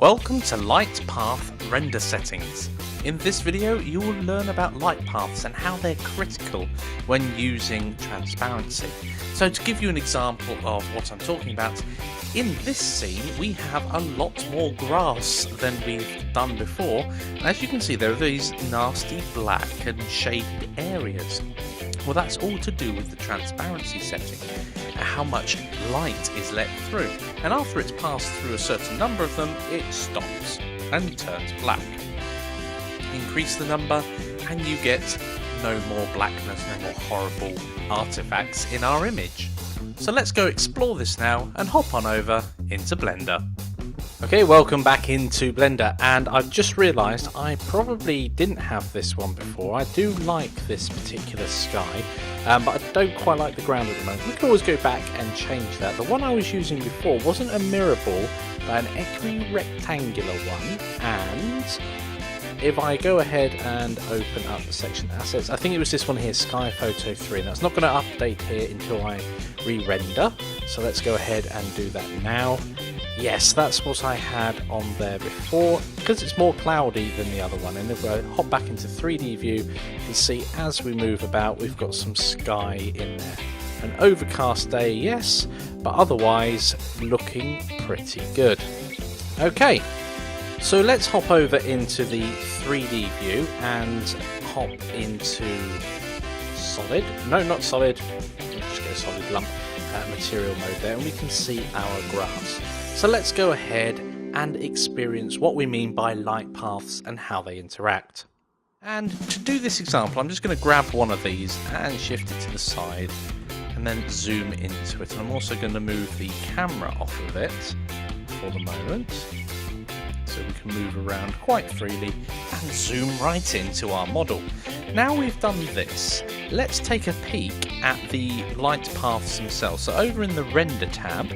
Welcome to Light Path Render Settings. In this video you will learn about light paths and how they're critical when using transparency. So to give you an example of what I'm talking about, in this scene we have a lot more grass than we've done before. And as you can see, there are these nasty black and shaded areas. Well, that's all to do with the transparency setting, how much light is let through, and after it's passed through a certain number of them, it stops and turns black. Increase the number and you get no more blackness, no more horrible artifacts in our image. So let's go explore this now and hop on over into Blender. Okay, welcome back into Blender, and I've just realised I probably didn't have this one before. I do like this particular sky, but I don't quite like the ground at the moment. We can always go back and change that. The one I was using before wasn't a mirror ball, but an equi-rectangular one, and if I go ahead and open up the section assets, I think it was this one here, Sky Photo 3. Now it's not going to update here until I re-render, so let's go ahead and do that now. Yes, that's what I had on there before, because it's more cloudy than the other one. And if I hop back into 3D view, you can see as we move about, we've got some sky in there. An overcast day, yes, but otherwise looking pretty good. Okay, so let's hop over into the 3D view and hop into solid. No, not solid. Let's just go solid lump material mode there, and we can see our grass. So let's go ahead and experience what we mean by light paths and how they interact. And to do this example, I'm just going to grab one of these and shift it to the side and then zoom into it. And I'm also going to move the camera off of it for the moment, so we can move around quite freely and zoom right into our model. Now we've done this, let's take a peek at the light paths themselves. So over in the render tab,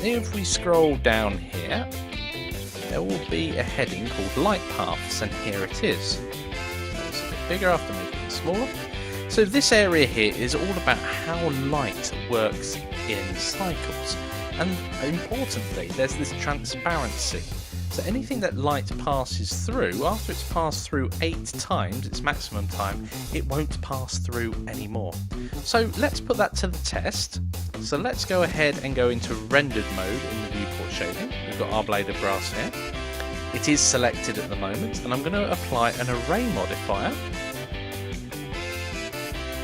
if we scroll down here, there will be a heading called light paths, and here it is. It's a bit bigger after making it smaller. So this area here is all about how light works in cycles, and importantly there's this transparency. So anything that light passes through, after it's passed through 8 times, its maximum time, it won't pass through anymore. So let's put that to the test. So let's go ahead and go into rendered mode in the viewport shading. We've got our blade of grass here. It is selected at the moment, and I'm going to apply an array modifier.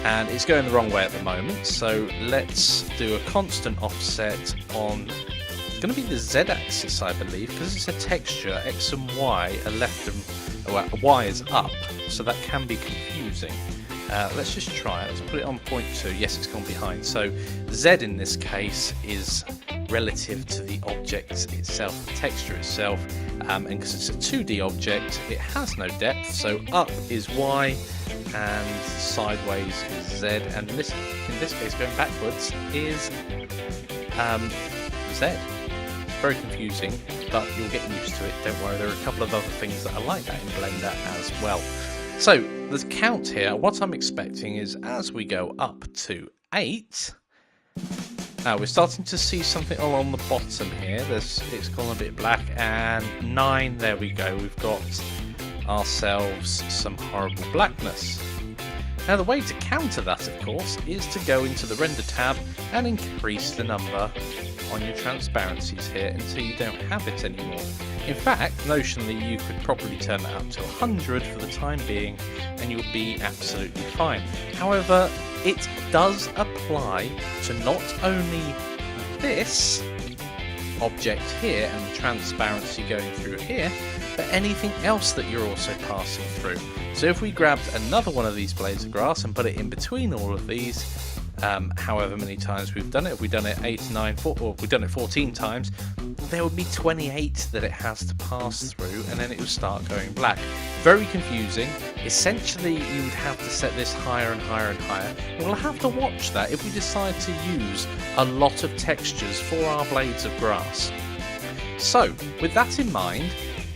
And it's going the wrong way at the moment, so let's do a constant offset on, it's going to be the Z-axis I believe, because it's a texture, X and Y are left and, well, Y is up, so that can be confusing. Let's just try it. Let's put it on 0.2. Yes, it's gone behind. So Z in this case is relative to the object itself, the texture itself, and because it's a 2D object, it has no depth. So up is Y, and sideways is Z, and this, in this case, going backwards is Z. It's very confusing, but you'll get used to it. Don't worry. There are a couple of other things that are like that in Blender as well. So the count here, what I'm expecting is as we go up to 8, now we're starting to see something along the bottom here. It's gone a bit black, and 9, there we go. We've got ourselves some horrible blackness. Now the way to counter that, of course, is to go into the render tab and increase the number on your transparencies here until you don't have it anymore. In fact, notionally you could probably turn that up to 100 for the time being and you'll be absolutely fine. However, it does apply to not only this object here and the transparency going through here, but anything else that you're also passing through. So if we grabbed another one of these blades of grass and put it in between all of these, however many times we've done it, if we've done it 8, 9, 4, or we've done it 14 times, there would be 28 that it has to pass through, and then it would start going black. Very confusing. Essentially, you would have to set this higher and higher and higher. And we'll have to watch that if we decide to use a lot of textures for our blades of grass. So, with that in mind,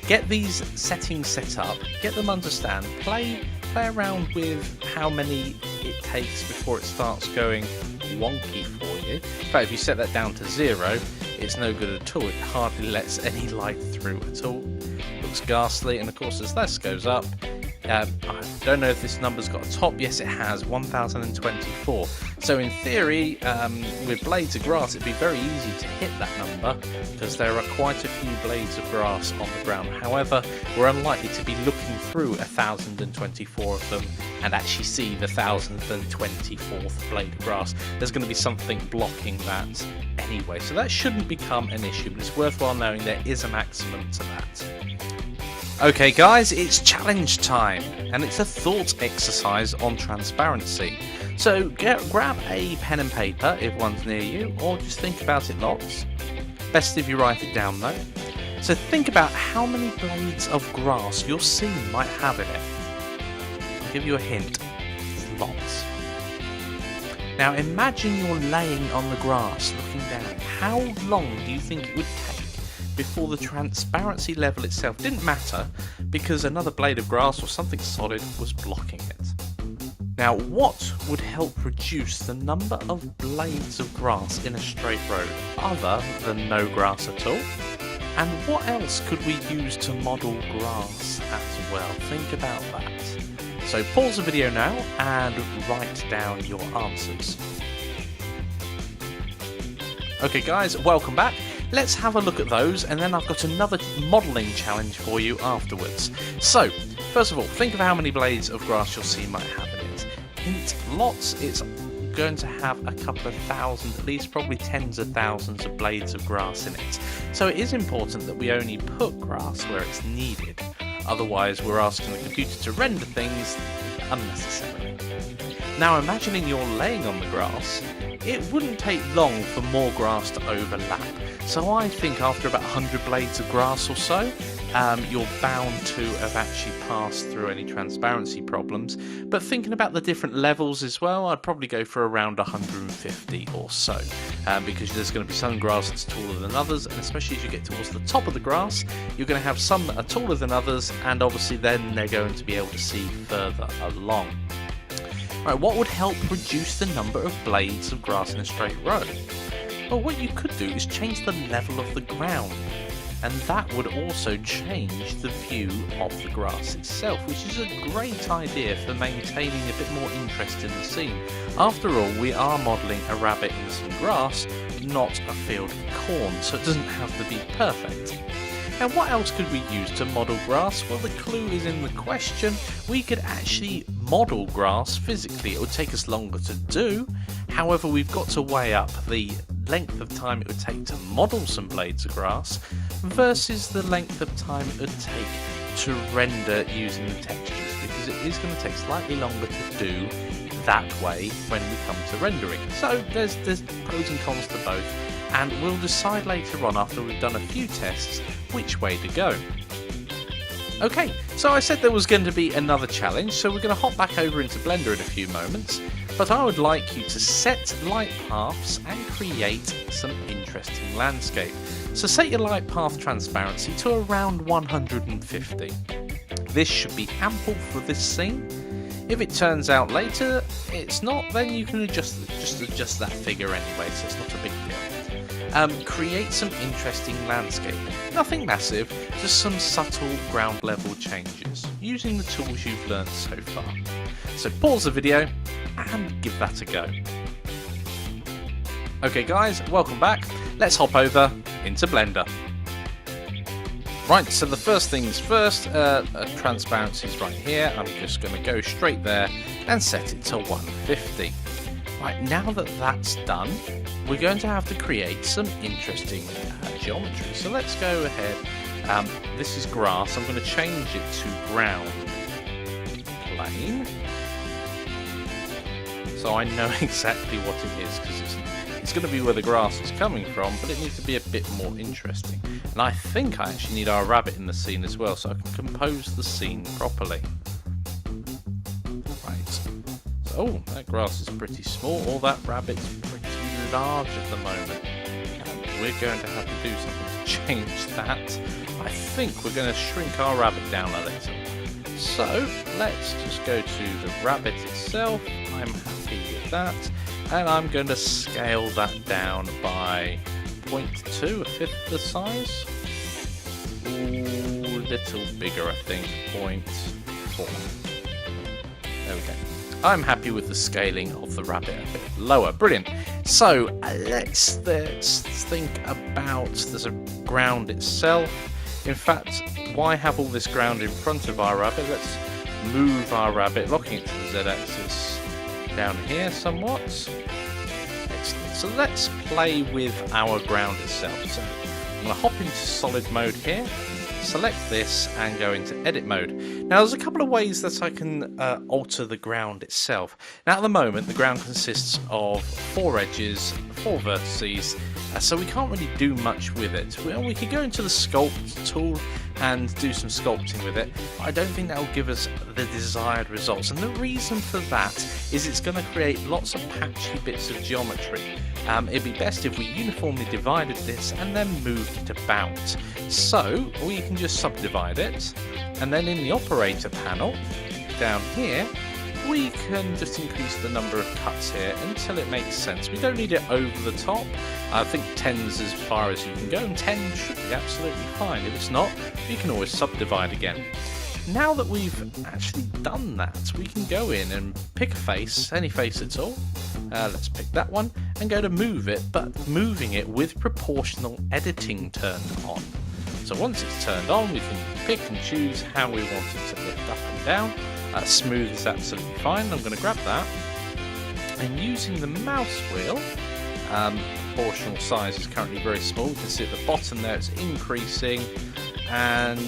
get these settings set up, get them understand, play around with how many it takes before it starts going wonky for you. In fact, if you set that down to 0, it's no good at all. It hardly lets any light through at all. Looks ghastly, and of course as this goes up, I don't know if this number's got a top. Yes, it has, 1024. So in theory, with blades of grass, it'd be very easy to hit that number because there are quite a few blades of grass on the ground. However, we're unlikely to be looking through 1024 of them and actually see the 1024th blade of grass. There's going to be something blocking that anyway, so that shouldn't become an issue, but it's worthwhile knowing there is a maximum to that. Okay guys, it's challenge time, and it's a thought exercise on transparency. So grab a pen and paper if one's near you, or just think about it lots. Best if you write it down though. So think about how many blades of grass your scene might have in it. I'll give you a hint, it's lots. Now imagine you're laying on the grass looking down. How long do you think it would take before the transparency level itself didn't matter because another blade of grass or something solid was blocking it? Now, what would help reduce the number of blades of grass in a straight road other than no grass at all? And what else could we use to model grass as well? Think about that. So pause the video now and write down your answers. Okay guys, welcome back. Let's have a look at those, and then I've got another modelling challenge for you afterwards. So, first of all, think of how many blades of grass your scene might have in it. Hint, lots, it's going to have a couple of thousand, at least probably tens of thousands of blades of grass in it. So it is important that we only put grass where it's needed. Otherwise, we're asking the computer to render things unnecessarily. Now, imagining you're laying on the grass, it wouldn't take long for more grass to overlap. So I think after about 100 blades of grass or so, you're bound to have actually passed through any transparency problems. But thinking about the different levels as well, I'd probably go for around 150 or so, because there's going to be some grass that's taller than others, and especially as you get towards the top of the grass, you're going to have some that are taller than others, and obviously then they're going to be able to see further along. Right, what would help reduce the number of blades of grass in a straight row? Well, what you could do is change the level of the ground, and that would also change the view of the grass itself, which is a great idea for maintaining a bit more interest in the scene. After all, we are modelling a rabbit in some grass, not a field of corn, so it doesn't have to be perfect. And what else could we use to model grass? Well, the clue is in the question. We could actually model grass physically. It would take us longer to do. However, we've got to weigh up the length of time it would take to model some blades of grass versus the length of time it would take to render using the textures, because it is going to take slightly longer to do that way when we come to rendering. So there's pros and cons to both, and we'll decide later on after we've done a few tests which way to go. Okay, so I said there was going to be another challenge, so we're going to hop back over into Blender in a few moments, but I would like you to set light paths and create some interesting landscape. So set your light path transparency to around 150. This should be ample for this scene. If it turns out later it's not, then you can just adjust that figure anyway, so it's not a big deal. Create some interesting landscape. Nothing massive, just some subtle ground level changes, using the tools you've learned so far. So pause the video and give that a go. Okay guys, welcome back. Let's hop over into Blender. Right, so the first things first, transparency is right here. I'm just going to go straight there and set it to 150. Right, now that that's done, we're going to have to create some interesting geometry. So let's go ahead. This is grass. I'm going to change it to ground plane, so I know exactly what it is, because it's going to be where the grass is coming from, but it needs to be a bit more interesting. And I think I actually need our rabbit in the scene as well, so I can compose the scene properly. Right. So, oh, that grass is pretty small, or that rabbit's pretty large at the moment. And we're going to have to do something to change that. I think we're going to shrink our rabbit down a little. So, let's just go to the rabbit itself. I'm happy with that. And I'm going to scale that down by 0.2, a fifth the size. Ooh, little bigger, I think, 0.4. There we go. I'm happy with the scaling of the rabbit a bit lower. Brilliant. So let's think about the ground itself. In fact, why have all this ground in front of our rabbit? Let's move our rabbit, locking it to the Z-axis down here somewhat. Excellent. So let's play with our ground itself. So I'm going to hop into solid mode here. Select this and go into edit mode. Now there's a couple of ways that I can alter the ground itself. Now at the moment the ground consists of 4 edges, 4 vertices, so we can't really do much with it. Well, we could go into the sculpt tool and do some sculpting with it, but I don't think that will give us the desired results, and the reason for that is it's going to create lots of patchy bits of geometry. It'd be best if we uniformly divided this and then moved it about. So we can just subdivide it, and then in the operator panel down here we can just increase the number of cuts here until it makes sense. We don't need it over the top. I think 10's as far as you can go, and 10 should be absolutely fine. If it's not, you can always subdivide again. Now that we've actually done that, we can go in and pick a face, any face at all. Let's pick that one and go to move it, but moving it with proportional editing turned on. So once it's turned on, we can pick and choose how we want it to lift up and down. Smooth is absolutely fine. I'm going to grab that, and using the mouse wheel, proportional size is currently very small. You can see at the bottom there it's increasing, and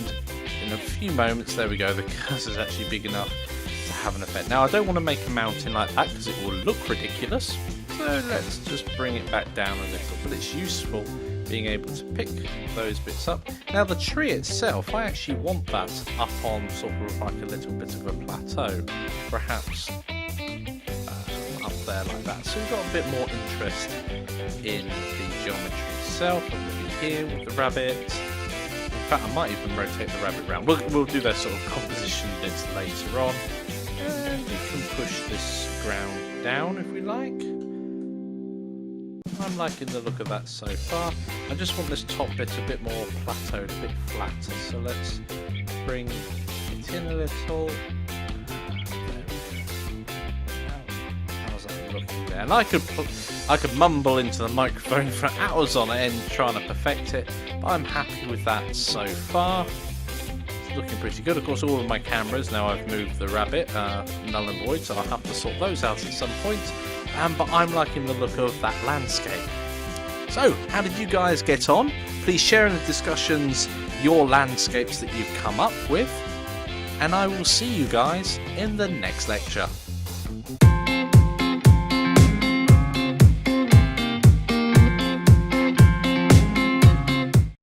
in a few moments, there we go, the cursor is actually big enough to have an effect. Now I don't want to make a mountain like that because it will look ridiculous, so let's just bring it back down a little, but it's useful being able to pick those bits up. Now the tree itself, I actually want that up on sort of like a little bit of a plateau, perhaps up there like that. So we've got a bit more interest in the geometry itself. I'm looking here with the rabbit. In fact, I might even rotate the rabbit around. We'll do those sort of composition bits later on. And we can push this ground down if we like. I'm liking the look of that so far. I just want this top bit a bit more plateaued, a bit flatter. So let's bring it in a little. How's that looking there? And I could mumble into the microphone for hours on end trying to perfect it, but I'm happy with that so far. It's looking pretty good. Of course, all of my cameras, now I've moved the rabbit, null and void, so I'll have to sort those out at some point. But I'm liking the look of that landscape. So, how did you guys get on? Please share in the discussions your landscapes that you've come up with, and I will see you guys in the next lecture.